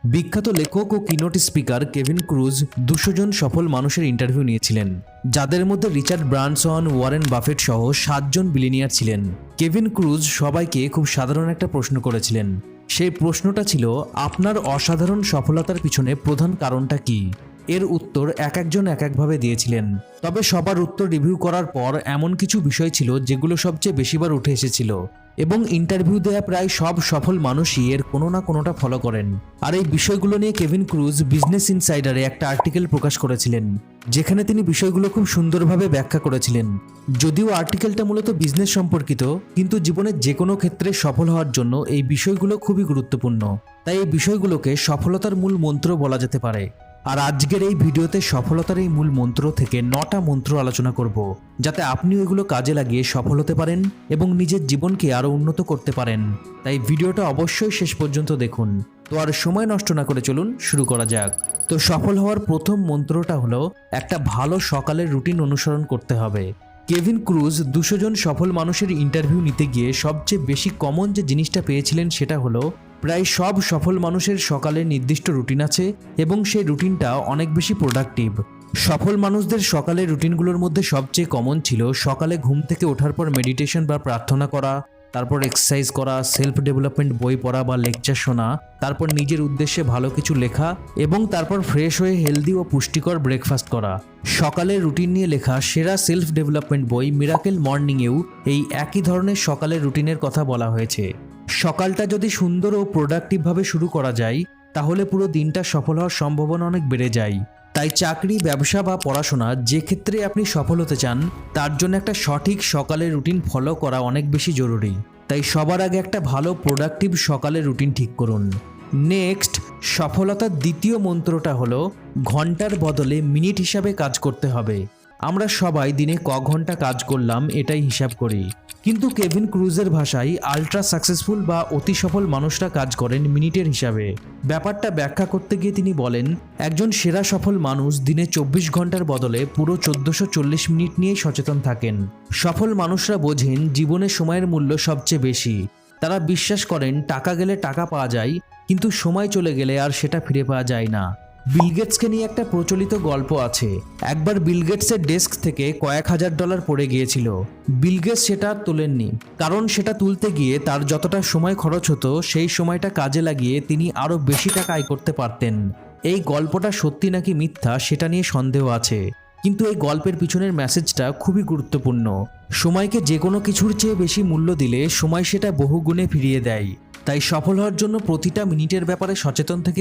বিখ্যাত লেখক ও keynote speaker Kevin cruise 200 জন সফল মানুষের ইন্টারভিউ নিয়েছিলেন, যাদের মধ্যে রিচার্ড ব্রানসন, ওয়ারেন বাফেট সহ 7 জন বিলিনিয়ার ছিলেন। কেভিন ক্রুজ সবাইকে খুব সাধারণ একটা প্রশ্ন করেছিলেন। সেই প্রশ্নটা ছিল, আপনার অসাধারণ সফলতার পিছনে প্রধান কারণটা কি? এর উত্তর এক একজন এক একভাবে দিয়েছিলেন। তবে সবার উত্তর রিভিউ করার পর এমন কিছু বিষয় ছিল যেগুলো সবচেয়ে বেশিবার উঠে এসেছিল, এবং ইন্টারভিউ দেয়া প্রায় সব সফল মানুষই এর কোনো না কোনোটা ফলো করেন। আর এই বিষয়গুলো নিয়ে কেভিন ক্রুজ বিজনেস ইনসাইডারে একটা আর্টিকেল প্রকাশ করেছিলেন, যেখানে তিনি বিষয়গুলো খুব সুন্দরভাবে ব্যাখ্যা করেছিলেন। যদিও আর্টিকেলটা মূলত বিজনেস সম্পর্কিত, কিন্তু জীবনের যে কোনো ক্ষেত্রে সফল হওয়ার জন্য এই বিষয়গুলো খুবই গুরুত্বপূর্ণ। তাই এই বিষয়গুলোকে সফলতার মূল মন্ত্র বলা যেতে পারে। আর আজকের এই ভিডিওতে সফলতার এই মূল মন্ত্র থেকে 9টা মন্ত্র আলোচনা করব, যাতে আপনিও এগুলো কাজে লাগিয়ে সফল হতে পারেন এবং নিজের জীবনকে আরো উন্নত করতে পারেন। তাই ভিডিওটা অবশ্যই শেষ পর্যন্ত দেখুন। তো আর সময় নষ্ট না করে চলুন শুরু করা যাক। তো সফল হওয়ার প্রথম মন্ত্রটা হলো, একটা ভালো সকালের রুটিন অনুসরণ করতে হবে। কেভিন ক্রুজ 200 জন সফল মানুষের ইন্টারভিউ নিতে গিয়ে সবচেয়ে বেশি কমন যে জিনিসটা পেয়েছিলেন সেটা হলো, প্রায় সব সফল মানুষের সকালে নির্দিষ্ট রুটিন আছে এবং সেই রুটিনটা অনেক বেশি প্রোডাক্টিভ। সফল মানুষদের সকালের রুটিনগুলোর মধ্যে সবচেয়ে কমন ছিল সকালে ঘুম থেকে ওঠার পর মেডিটেশন বা প্রার্থনা করা, তারপর এক্সারসাইজ করা, সেলফ ডেভেলপমেন্ট বই পড়া বা লেকচার শোনা, তারপর নিজের উদ্দেশ্যে ভালো কিছু লেখা, এবং তারপর ফ্রেশ হয়ে হেলদি ও পুষ্টিকর ব্রেকফাস্ট করা। সকালের রুটিন নিয়ে লেখা সেরা সেলফ ডেভেলপমেন্ট বই মিরাকেল মর্নিংয়েও এই একই ধরনের সকালের রুটিনের কথা বলা হয়েছে। সকালটা যদি সুন্দর ও প্রোডাক্টিভভাবে শুরু করা যায়, তাহলে পুরো দিনটা সফল হওয়ার সম্ভাবনা অনেক বেড়ে যায়। তাই চাকরি, ব্যবসা বা পড়াশোনা যে ক্ষেত্রে আপনি সফল হতে চান, তার জন্য একটা সঠিক সকালের রুটিন ফলো করা অনেক বেশি জরুরি। তাই সবার আগে একটা ভালো প্রোডাক্টিভ সকালের রুটিন ঠিক করুন। নেক্সট, সফলতার দ্বিতীয় মন্ত্রটা হলো, ঘন্টার বদলে মিনিট হিসাবে কাজ করতে হবে। আমরা সবাই দিনে ক ঘন্টা কাজ করলাম এটাই হিসাব করি, কিন্তু কেভিন ক্রুজের ভাষায় আল্ট্রা সাকসেসফুল বা অতি সফল মানুষরা কাজ করেন মিনিটের হিসাবে। ব্যাপারটা ব্যাখ্যা করতে গিয়ে তিনি বলেন, একজন সেরা সফল মানুষ দিনে 24 ঘন্টার বদলে পুরো 1440 মিনিট নিয়েই সচেতন থাকেন। সফল মানুষরা বোঝেন জীবনের সময়ের মূল্য সবচেয়ে বেশি। তারা বিশ্বাস করেন টাকা গেলে টাকা পাওয়া যায়, কিন্তু সময় চলে গেলে আর সেটা ফিরে পাওয়া যায় না। বিল গেটসকে নিয়ে একটা প্রচলিত গল্প আছে। একবার বিল গেটসের ডেস্ক থেকে কয়েক হাজার ডলার পড়ে গিয়েছিল। বিল গেটস সেটা আর তোলেননি, কারণ সেটা তুলতে গিয়ে তার যতটা সময় খরচ হতো, সেই সময়টা কাজে লাগিয়ে তিনি আরও বেশি টাকা আয় করতে পারতেন। এই গল্পটা সত্যি নাকি মিথ্যা সেটা নিয়ে সন্দেহ আছে, কিন্তু এই গল্পের পিছনের মেসেজটা খুবই গুরুত্বপূর্ণ। সময়কে যে কোনো কিছুর চেয়ে বেশি মূল্য দিলে সময় সেটা বহুগুণে ফিরিয়ে দেয়। তাই সফল হওয়ার জন্য প্রতিটা মিনিটের ব্যাপারে সচেতন থেকে